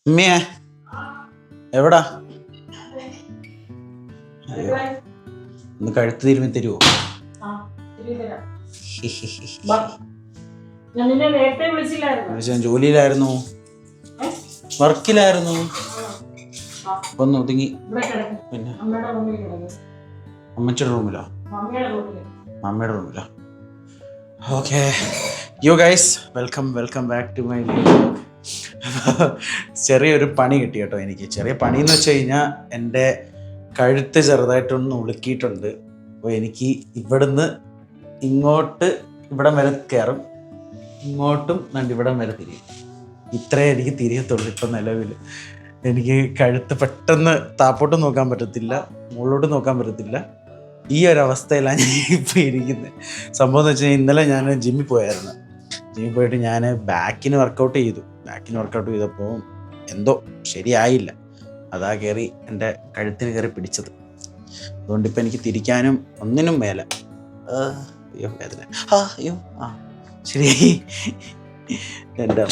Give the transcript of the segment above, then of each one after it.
ഉമ്മിയെ എവിടാ? ഒന്ന് കഴുത്ത് തിരുമ്മി തരുമോ? ഞാൻ ജോലിയിലായിരുന്നു, വർക്കിലായിരുന്നു. ഒന്ന് ഒതുങ്ങി. പിന്നെ അമ്മച്ചിയുടെ റൂമിലോ? മമ്മിയുടെ റൂമിലോ? Okay you guys, welcome back to my video. ചെറിയൊരു പണി കിട്ടി കേട്ടോ എനിക്ക്. ചെറിയ പണി എന്ന് വെച്ച് കഴിഞ്ഞാൽ എൻ്റെ കഴുത്ത് ചെറുതായിട്ടൊന്ന് ഉളുക്കിയിട്ടുണ്ട്. അപ്പോൾ എനിക്ക് ഇവിടുന്ന് ഇങ്ങോട്ട് ഇവിടം വരെ കയറും, ഇങ്ങോട്ടും ഇവിടം വരെ തിരിയും. ഇത്രേ എനിക്ക് തിരിയത്തുള്ളൂ ഇപ്പം നിലവിൽ. എനിക്ക് കഴുത്ത് പെട്ടെന്ന് താപ്പോട്ട് നോക്കാൻ പറ്റത്തില്ല, മുകളിലോട്ട് നോക്കാൻ പറ്റത്തില്ല. ഈ ഒരവസ്ഥയിലാണ് ഞാൻ ഇപ്പോൾ ഇരിക്കുന്നത്. സംഭവം എന്ന് വെച്ച് കഴിഞ്ഞാൽ ഇന്നലെ ഞാൻ ജിമ്മിൽ പോയായിരുന്നു. ജിമ്മിൽ പോയിട്ട് ഞാൻ ബാക്കിന് വർക്കൗട്ട് ചെയ്തപ്പോൾ എന്തോ ശരിയായില്ല. അതാ കയറി എൻ്റെ കഴുത്തിന് കയറി പിടിച്ചത്. അതുകൊണ്ടിപ്പോൾ എനിക്ക് തിരിക്കാനും ഒന്നിനും മേലെ. അയ്യോ വേദന. ശരി. എൻ്റെ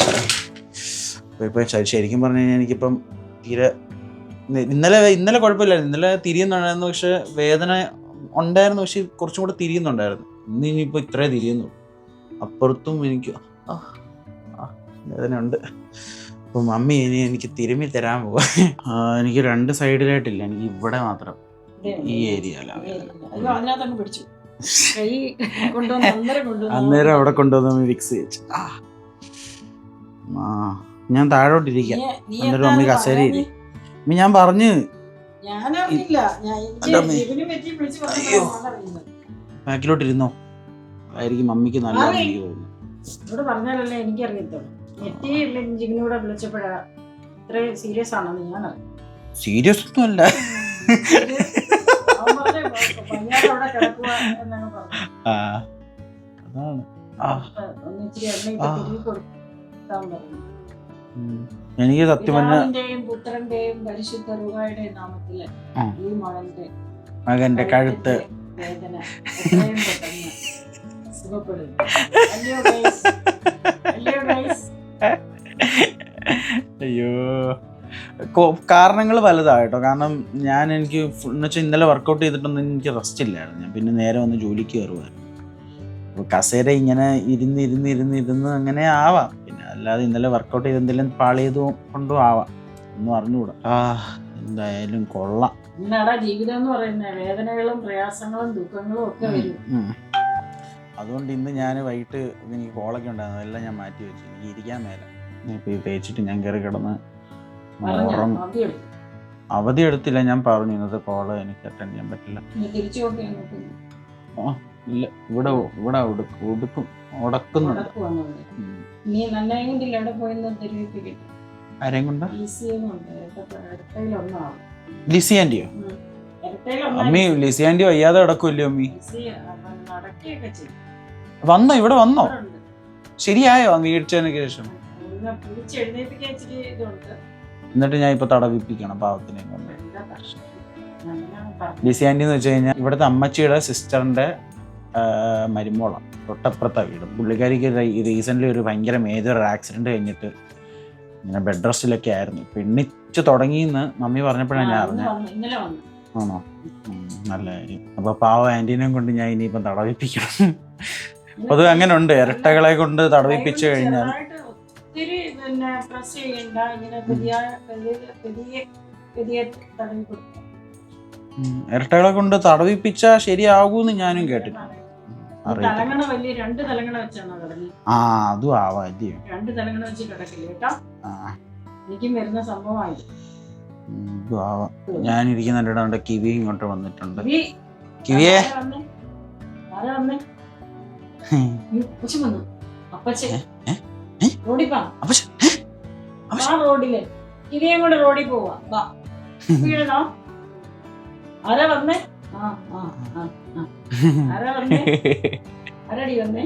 ഇപ്പം ശരിക്കും പറഞ്ഞു കഴിഞ്ഞാൽ എനിക്കിപ്പം തീരെ ഇന്നലെ കുഴപ്പമില്ലായിരുന്നു. ഇന്നലെ തിരിയുന്നുണ്ടായിരുന്നു, പക്ഷെ വേദന ഉണ്ടായിരുന്നു, പക്ഷെ കുറച്ചും കൂടെ തിരിയുന്നുണ്ടായിരുന്നു. ഇന്ന് ഇനിയിപ്പോൾ ഇത്രേ തിരിയുന്നു. അപ്പുറത്തും എനിക്ക് വേദന ഉണ്ട്. അപ്പം മമ്മി ഇനി എനിക്ക് തിരുമ്മി തരാൻ പോവാ. എനിക്ക് രണ്ട് സൈഡിലായിട്ടില്ല, എനിക്ക് ഇവിടെ മാത്രം, ഈ ഏരിയ അല്ല. അന്നേരം അവിടെ കൊണ്ടുവന്ന് ഫിക്സ് ചെയ്തു. ഞാൻ താഴോട്ടിരിക്കാം. അന്നേരം മമ്മി കസേരയില്ലേ. ഞാൻ പറഞ്ഞു ബാക്കിലോട്ടിരുന്നോ, ആയിരിക്കും മമ്മിക്ക് നല്ലതെന്ന് എനിക്ക് തോന്നുന്നു. പറഞ്ഞാലല്ലേ എനിക്കറിയത്തുള്ളൂ. ജിഗ്നൂടെ വിളിച്ചപ്പോഴാ ഇത്രയും സീരിയസ് ആണെന്ന് ഞാൻ അറിയാം. സീരിയസ് ഒന്നും അല്ല. എനിക്ക് സത്യം പറഞ്ഞാൽ പുത്രന്റെയും പരിശുദ്ധ റുഹായുടെയും നാമത്തില് ഈ മകന്റെ കഴുത്ത് വേദന എത്രയും പെട്ടെന്ന് സുഖപ്പെടും. അയ്യോ, കാരണങ്ങൾ പലതായിട്ടോ. കാരണം എനിക്ക് എന്നുവെച്ചാൽ ഇന്നലെ വർക്കൗട്ട് ചെയ്തിട്ടൊന്നും എനിക്ക് റെസ്റ്റ് ഇല്ലായിരുന്നു. ഞാൻ പിന്നെ നേരെ വന്ന് ജോലിക്ക് കയറുമായിരുന്നു. അപ്പോൾ കസേര ഇങ്ങനെ ഇരുന്ന് അങ്ങനെ ആവാം. പിന്നെ അല്ലാതെ ഇന്നലെ വർക്കൗട്ട് ചെയ്ത് എന്തെങ്കിലും പാളിയത് കൊണ്ടും ആവാം, ഒന്നും അറിഞ്ഞുകൂടാ. എന്തായാലും കൊള്ളാം. ജീവിതം എന്ന് പറയുന്ന വേദനകളും പ്രയാസങ്ങളും ദുഃഖങ്ങളും ഒക്കെ വരും. അതുകൊണ്ട് ഇന്ന് ഞാൻ വൈകിട്ട് എനിക്ക് കോളൊക്കെ ഉണ്ടായിരുന്നു, അതെല്ലാം ഞാൻ മാറ്റി വെച്ചു. എനിക്ക് ഇരിക്കാൻ മേല. ഇപ്പോൾ ഈ തേച്ചിട്ട് ഞാൻ കയറി കിടന്ന് അവധി എടുത്തില്ല. ഞാൻ പറഞ്ഞു ഇന്നത്തെ കോള് എനിക്ക് അറ്റൻഡ് ചെയ്യാൻ പറ്റില്ല. ഇല്ല, ഇവിടെ ഉടക്കുന്നുണ്ട്. ആരെയും കൊണ്ട്? ലിസി ആന്റിയോ? അമ്മി ലിസി ആന്റി വയ്യാതെ കിടക്കുമല്ലോ അമ്മി. വന്നോ, ഇവിടെ വന്നോ? ശരിയായോ വീഴ്ചതിന് ശേഷം? എന്നിട്ട് ഞാൻ ഇപ്പൊ തടവിപ്പിക്കണം പാവത്തിനെ കൊണ്ട്. ലിസി ആന്റി എന്ന് വെച്ച് കഴിഞ്ഞാൽ ഇവിടുത്തെ അമ്മച്ചിയുടെ സിസ്റ്ററിന്റെ മരുമോളാണ്, തൊട്ടപ്പുറത്തെ വീട്. പുള്ളിക്കാരിക്ക് റീസെൻ്റ്ലി ഒരു ഭയങ്കര മേജർ ആക്സിഡന്റ് കഴിഞ്ഞിട്ട് ഇങ്ങനെ ബെഡ് റെസ്റ്റിലൊക്കെ ആയിരുന്നു. പെണ്ണിച്ച് തുടങ്ങിയെന്ന് മമ്മി പറഞ്ഞപ്പോഴാണ് ഞാൻ അറിഞ്ഞത്. ആണോ? നല്ല കാര്യം. അപ്പൊ പാവ ആന്റീനെയും കൊണ്ട് ഞാൻ ഇനിയിപ്പം തടവിപ്പിക്കണം. അത് അങ്ങനെ ഉണ്ട്, ഇരട്ടകളെ കൊണ്ട് തടവിപ്പിച്ചു കഴിഞ്ഞാൽ ഇരട്ടകളെ കൊണ്ട് തടവിപ്പിച്ചാൽ ശരിയാകൂന്ന് ഞാനും കേട്ടിട്ടുണ്ട്. അതും ആവാം. ഞാനിരിക്കുന്നുണ്ട്. കിവി ഇങ്ങോട്ട് വന്നിട്ടുണ്ട്. കിവിയെ റോഡില് കിവിയും കൂടെ റോഡിൽ പോവാ. ആരാ വന്നേ? ആരാടി വന്നേ?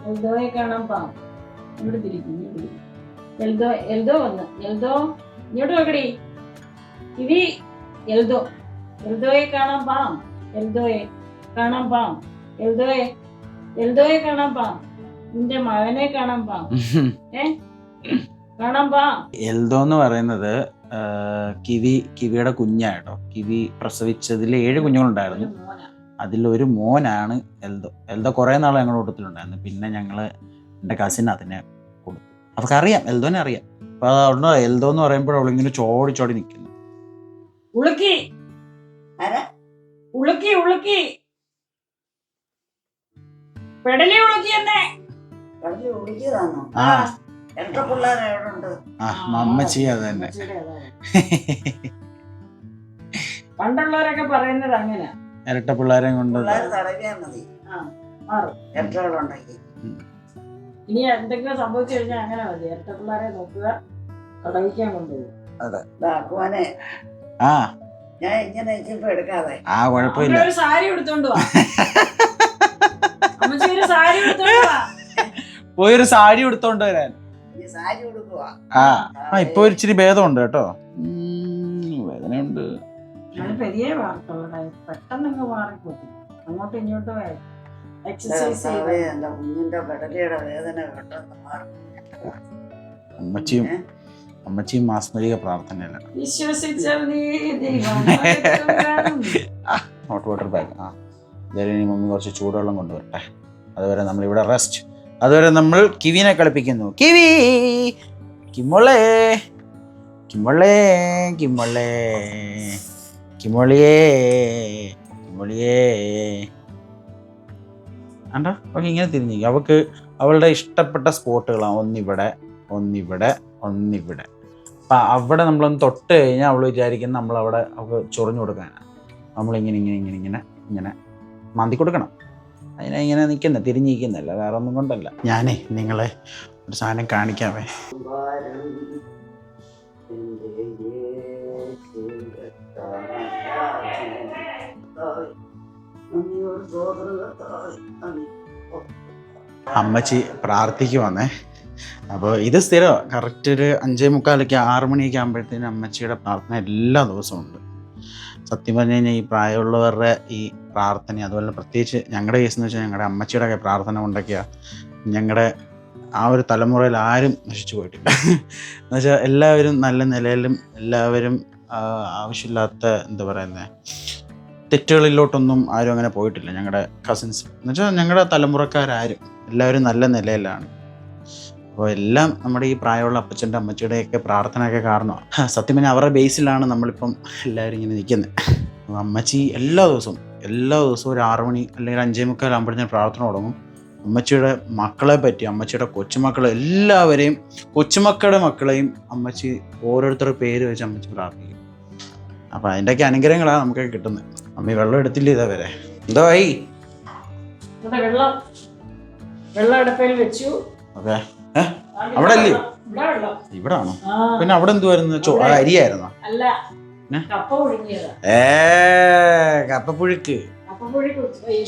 എൽദോയെ കാണാൻ പാം. ഇവിടെ തിരിക്കും. എൽദോ വന്ന്. എൽദോ ഇങ്ങോട്ട് നോക്കടി. കിവി എൽദോയെ കാണാൻ പാം. എൽദോയെ കാണാൻ പാം. എൽദോയെ കാണാൻ പാം. നിന്റെ മകനെ കാണാൻ പാം. കാണാമ്പാ. എൽദോ എന്ന് പറയുന്നത് കിവിയുടെ കുഞ്ഞാട്ടോ. കിവി പ്രസവിച്ചതിൽ 7 കുഞ്ഞുങ്ങളുണ്ടായിരുന്നു. അതിലൊരു മോനാണ് എൽദോ കുറേ നാൾ ഞങ്ങളുടെ കൂട്ടത്തിലുണ്ടായിരുന്നു. പിന്നെ എൻ്റെ കസിൻ അതിനെ കൊടുത്തു. അവർക്കറിയാം, എൽദോനെ അറിയാം. അപ്പൊ അതുകൊണ്ട് എൽദോ എന്ന് പറയുമ്പോൾ അവളിങ്ങനെ ചോടി നിൽക്കുന്നു. ഉളുക്കി ഉളുക്കി ഉളുക്കി പെടലി ഉളുക്കി എന്നെ അമ്മച്ചി അത് തന്നെ. പണ്ടുള്ളവരൊക്കെ പറയുന്നത് അങ്ങനെ ഇരട്ട പിള്ളേരെ കൊണ്ട് ഇനി എന്തെങ്കിലും സംഭവിച്ചു കഴിഞ്ഞാൽ അങ്ങനെ മതി. ഇരട്ട പിള്ളേരെ നോക്കുക, കടവിക്കാൻ കൊണ്ടുപോകും. കുഴപ്പമില്ല. ഒരു സാരി എടുത്തോണ്ട് വാ. അമ്മച്ചി ഒരു സാരി എടുത്തോണ്ട് വാ. പോയൊരു സാരി എടുത്തോണ്ട് വരാൻ. ഇപ്പൊ ഇച്ചിരി ഭേദമുണ്ട് കേട്ടോ. വേദനയുണ്ട്. പെരിയ വാർത്തകളെ പെട്ടെന്ന് മാറിപ്പോത്തി. അങ്ങോട്ടും ഇങ്ങോട്ടും എക്സസൈസ് അമ്മച്ചിയും മാസ്മരിക പ്രാർത്ഥനയല്ല. Hot water bag. ഇനി മമ്മി കുറച്ച് ചൂടുവെള്ളം കൊണ്ടുവരട്ടെ. അതുവരെ നമ്മളിവിടെ റെസ്റ്റ്. അതുവരെ നമ്മൾ കിവിനെ കളിപ്പിക്കുന്നു. കിവി കിമോളേ കിമോളേ കിമോളേ കിമോളിയേ കിമോളിയേ. ആണ്ടാ അവൾക്ക് ഇങ്ങനെ തിരിഞ്ഞിരിക്കും. അവൾക്ക് അവളുടെ ഇഷ്ടപ്പെട്ട സ്പോട്ടുകളാണ്. ഒന്നിവിടെ. അപ്പം അവിടെ നമ്മളൊന്ന് തൊട്ട് കഴിഞ്ഞാൽ അവൾ വിചാരിക്കുന്ന നമ്മളവിടെ അവൾക്ക് ചൊറിഞ്ഞു കൊടുക്കാനാണ്. നമ്മളിങ്ങനെ മാന്തി കൊടുക്കണം. അതിനെ ഇങ്ങനെ നിൽക്കുന്നത്, തിരിഞ്ഞിരിക്കുന്നല്ല, വേറെ ഒന്നും കൊണ്ടല്ല. ഞാനേ നിങ്ങളെ ഒരു സാധനം കാണിക്കാമേ. അമ്മച്ചി പ്രാർത്ഥിക്കുവന്നേ. അപ്പോൾ ഇത് സ്ഥിരം കറക്റ്റ് ഒരു 5:45 6 മണിയൊക്കെ ആകുമ്പോഴത്തേനും അമ്മച്ചിയുടെ പ്രാർത്ഥന എല്ലാ ദിവസവും ഉണ്ട്. സത്യം പറഞ്ഞു കഴിഞ്ഞാൽ ഈ പ്രായമുള്ളവരുടെ ഈ പ്രാർത്ഥന, അതുപോലെ പ്രത്യേകിച്ച് ഞങ്ങളുടെ കേസ് എന്ന് വെച്ചാൽ ഞങ്ങളുടെ അമ്മച്ചിയുടെ പ്രാർത്ഥന കൊണ്ടൊക്കെയാണ് ഞങ്ങളുടെ ആ ഒരു തലമുറയിൽ ആരും നശിച്ചു പോയിട്ടില്ല. എന്നുവെച്ചാൽ എല്ലാവരും നല്ല നിലയിലും എല്ലാവരും ആവശ്യമില്ലാത്ത എന്താ പറയുന്നത് തെറ്റുകളിലോട്ടൊന്നും ആരും അങ്ങനെ പോയിട്ടില്ല. ഞങ്ങളുടെ കസിൻസ് എന്നുവെച്ചാൽ ഞങ്ങളുടെ തലമുറക്കാരും എല്ലാവരും നല്ല നിലയിലാണ്. അപ്പോൾ എല്ലാം നമ്മുടെ ഈ പ്രായമുള്ള അപ്പച്ചൻ്റെ അമ്മച്ചിയുടെയൊക്കെ പ്രാർത്ഥനയൊക്കെ കാരണമാണ്. സത്യം പറഞ്ഞാൽ അവരുടെ ബേസിലാണ് നമ്മളിപ്പം എല്ലാവരും ഇങ്ങനെ നിൽക്കുന്നത്. അമ്മച്ചി എല്ലാ ദിവസവും ഒരു 6 മണി അല്ലെങ്കിൽ 5:45 ആകുമ്പോഴത്തേനും പ്രാർത്ഥന തുടങ്ങും. അമ്മച്ചിയുടെ മക്കളെ പറ്റി, അമ്മച്ചിയുടെ കൊച്ചുമക്കളെ എല്ലാവരെയും, കൊച്ചുമക്കളുടെ മക്കളെയും അമ്മച്ചി ഓരോരുത്തരുടെ പേര് വെച്ച് അമ്മച്ചി പ്രാർത്ഥിക്കും. അപ്പോൾ അതിൻ്റെയൊക്കെ അനുഗ്രഹങ്ങളാണ് നമുക്കൊക്കെ കിട്ടുന്നത്. അമ്മി വെള്ളം എടുത്തില്ല ഇതേവരെ. എന്തോ ആയി? വെള്ളം അടുപ്പിൽ വെച്ചു. ഓക്കെ. അവിടെ അല്ലേ? ഇവിടാണോ? പിന്നെ അവിടെ എന്തുവായിരുന്നു? അരിയായിരുന്നോ? കപ്പപ്പുഴുക്ക്.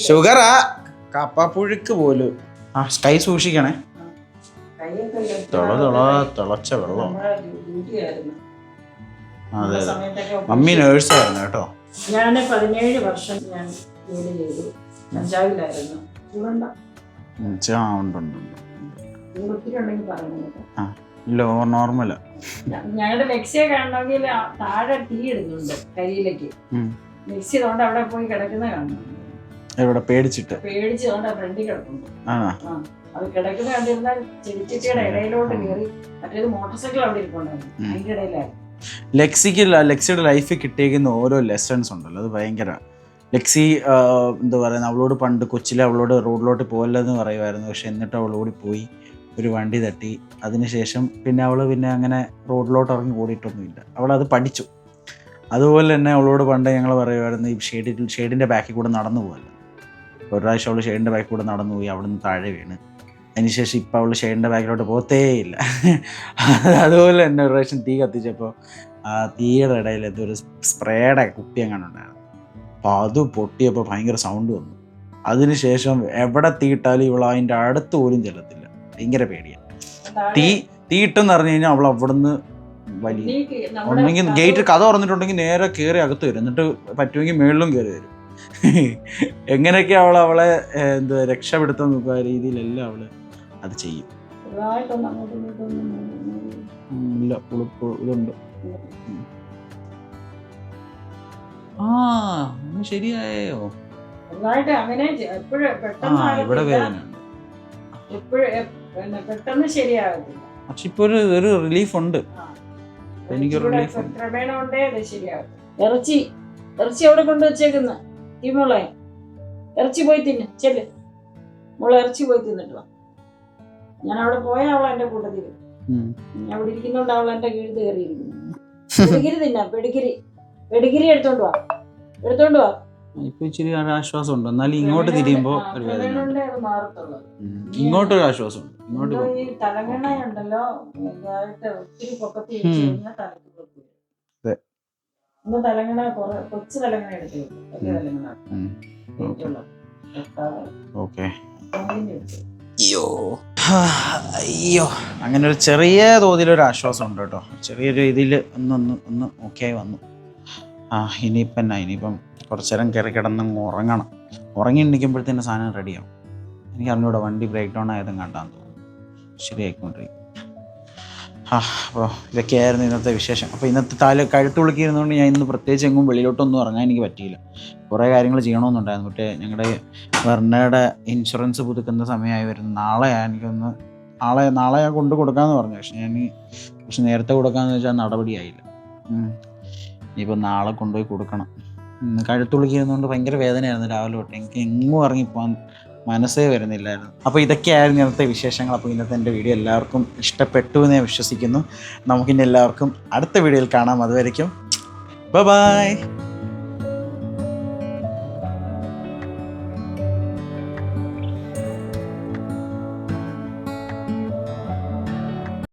ഷുഗറാ കപ്പപ്പുഴുക്ക് പോലും. കൈ സൂക്ഷിക്കണേ. തിളച്ച വെള്ളം. അതെ മമ്മി നേഴ്സായിരുന്നു കേട്ടോ. ഞാൻ 17 വർഷം ഞാൻ ജോലി ചെയ്തു. പഞ്ചാബിലായിരുന്നു. നോർമല. ഞങ്ങളുടെ മിക്സിയെ കാണണമെങ്കിൽ താഴെ തീ ഇടുന്നുണ്ട് കരിയിലേക്ക്. മിക്സി കൊണ്ട് അവിടെ പോയി കിടക്കുന്ന കാണുന്നുണ്ട്. എവിടെ? പേടിച്ചിട്ട് കൊണ്ട് ഫ്രണ്ടിൽ കിടക്കുന്നു. അത് കിടക്കുന്ന കണ്ടിരുന്നാൽ ചെടിച്ചട്ടിയുടെ ഇടയിലോട്ട് കയറി. മറ്റേത് മോട്ടോർ അവിടെ ഇരിപ്പുണ്ടായിരുന്നു. അതിന്റെ ഇടയിലായിരുന്നു. ലെക്സിയുടെ ലൈഫിൽ കിട്ടിയേക്കുന്ന ഓരോ ലെസൺസ് ഉണ്ടല്ലോ, അത് ഭയങ്കര. ലെക്സി എന്താ പറയുന്നത്, അവളോട് പണ്ട് കൊച്ചിലെ അവളോട് റോഡിലോട്ട് പോകല്ലെന്ന് പറയുമായിരുന്നു. പക്ഷെ എന്നിട്ട് അവളോടി പോയി, ഒരു വണ്ടി തട്ടി. അതിനുശേഷം പിന്നെ അവൾ അങ്ങനെ റോഡിലോട്ട് ഇറങ്ങി ഓടിയിട്ടൊന്നുമില്ല. അവളത് പഠിച്ചു. അതുപോലെ തന്നെ അവളോട് പണ്ട് ഞങ്ങൾ പറയുമായിരുന്നു ഈ ഷെയ്ഡിൻ്റെ ബാക്കിൽ കൂടെ നടന്നു പോകല്ലോ. ഒരു പ്രാവശ്യം അവൾ ഷെയ്ഡിൻ്റെ ബാക്കിൽ കൂടെ നടന്നു പോയി, അവിടെ നിന്ന് താഴെ വീണ്. അതിനുശേഷം ഇപ്പം അവൾ ഷെയ്ഡിൻ്റെ ബാക്കിലോട്ട് പോകത്തേയില്ല. അതുപോലെ തന്നെ ഒരു പ്രാവശ്യം തീ കത്തിച്ചപ്പോൾ ആ തീയുടെ ഇടയിൽ എന്തൊരു സ്പ്രേയുടെ കുപ്പി അങ്ങനെ ഉണ്ടായിരുന്നു. അപ്പോൾ അത് പൊട്ടിയപ്പോൾ ഭയങ്കര സൗണ്ട് വന്നു. അതിനുശേഷം എവിടെ തീയിട്ടാലും ഇവൾ അതിൻ്റെ അടുത്ത് പോലും ചെല്ലത്തില്ല. ഭയങ്കര പേടിയാണ്. തീയിട്ടെന്ന് പറഞ്ഞു കഴിഞ്ഞാൽ അവൾ അവിടെ നിന്ന് വലിയ ഒന്നെങ്കിൽ ഗേറ്റ് കഥ തുറന്നിട്ടുണ്ടെങ്കിൽ നേരെ കയറി അകത്ത് വരും. എന്നിട്ട് പറ്റുമെങ്കിൽ മേളിലും കയറി വരും. എങ്ങനെയൊക്കെ അവളെ എന്താ രക്ഷപ്പെടുത്താൻ നോക്കുക രീതിയിലെല്ലാം അവള് അത് ചെയ്യും. ഇല്ല പുളിപ്പ് ഇതുണ്ട്. ആ ശരിയായോ? ചെറുതായിട്ട് അങ്ങനെ എപ്പോഴും ആ പെട്ടെന്ന് ഇവിടെ ആകത്തില്ല. വേദനയുണ്ട്. പിന്നെ പെട്ടെന്ന് ശരിയാകത്തില്ല. പക്ഷെ ഇപ്പൊ ഒരു റിലീഫ് ഉണ്ട്. എനിക്കൊരു ഇച്ചിരൂടെ relief ഉണ്ട്. ക്രമേണ കൊണ്ടേ അത് ശരിയാകും. ഇറച്ചി അവിടെ കൊണ്ട് വെച്ചേക്കുന്ന ഈ മോളെ ഇറച്ചി പോയി തിന്ന് ചെല്ല്. മോളെ ഇറച്ചി പോയി തിന്നിട്ട് വാ. ഞാൻ അവിടെ പോയാൽ അവൾ എന്റെ കൂട്ടത്തിൽ വരും. അവിടെ ഇരിക്കുന്നോണ്ട് അവൾ എന്റെ കീഴിൽ കയറിയിരിക്കുന്നു. പെടിഗിരി തിന്നാ പെടിഗിരി എടുത്തോണ്ട് വാ. ഇപ്പൊ ഇച്ചിരി ആശ്വാസം ഉണ്ട്. എന്നാലും ഇങ്ങോട്ട് തിരിയുമ്പോ ഒരു വേദന ഉണ്ട്. ക്രമേണ അത് മാറത്തുള്ളൂ. ഇങ്ങോട്ടൊരു ആശ്വാസം ഉണ്ട്. ഇങ്ങോട്ട് എന്തോ ഈ തലങ്ങണ ഉണ്ടല്ലോ ഇതായിട്ട് ഒത്തിരി പൊക്കത്തി വെച്ച് കഴിഞ്ഞാൽ തലക്ക് പൊത്തി വരും. അതെ. ഇന്ന് തലങ്ങണ കൊച്ചു തലങ്ങണ എടുത്തു വലിയ തലങ്ങണ ഓക്കെ. അയ്യോ അങ്ങനെ ഒരു ചെറിയ തോതിലൊരു ആശ്വാസം ഉണ്ട് കേട്ടോ. ചെറിയൊരു രീതിയിൽ ഒന്ന് ഓക്കെ ആയി വന്നു. ഇനിയിപ്പം കുറച്ചു നേരം കയറി കിടന്ന് ഉറങ്ങണം. ഉറങ്ങി എണ്ണിക്കുമ്പോഴത്തേന് സാധനം റെഡിയാവും. എനിക്ക് അറിഞ്ഞൂടെ വണ്ടി ബ്രേക്ക് ഡൗൺ ആയതും കണ്ടാന്ന് തോന്നുന്നു. ശരിയായിക്കൊണ്ടിരിക്കും. അപ്പോൾ ഇതൊക്കെയായിരുന്നു ഇന്നത്തെ വിശേഷം. അപ്പോൾ ഇന്നത്തെ കഴുത്ത് വിളിക്കിയിരുന്നതുകൊണ്ട് ഞാൻ ഇന്ന് പ്രത്യേകിച്ച് എങ്ങും വെളിയിലോട്ടൊന്നും ഇറങ്ങാൻ എനിക്ക് പറ്റിയില്ല. കുറേ കാര്യങ്ങൾ ചെയ്യണമെന്നുണ്ടായിരുന്നു. പക്ഷേ ഞങ്ങളുടെ വെർണയുടെ ഇൻഷുറൻസ് പുതുക്കുന്ന സമയമായി വരുന്നു. നാളെ ഞാൻ കൊണ്ടു കൊടുക്കാമെന്ന് പറഞ്ഞു. പക്ഷെ നേരത്തെ കൊടുക്കാമെന്ന് വെച്ചാൽ നടപടിയായില്ല. ഇനിയിപ്പോൾ നാളെ കൊണ്ടുപോയി കൊടുക്കണം. കഴുത്ത് വിളിക്കിയിരുന്നതുകൊണ്ട് ഭയങ്കര വേദനയായിരുന്നു രാവിലെ തൊട്ട്. എനിക്ക് എങ്ങും ഇറങ്ങിപ്പോകാൻ മനസ്സേ വരുന്നില്ലായിരുന്നു. അപ്പോൾ ഇതൊക്കെയായിരുന്നു ഇന്നത്തെ വിശേഷങ്ങൾ. അപ്പോൾ ഇന്നത്തെ എൻ്റെ വീഡിയോ എല്ലാവർക്കും ഇഷ്ടപ്പെട്ടു എന്ന് ഞാൻ വിശ്വസിക്കുന്നു. നമുക്കിനി എല്ലാവർക്കും അടുത്ത വീഡിയോയിൽ കാണാം. അതുവരയ്ക്കും ബൈ.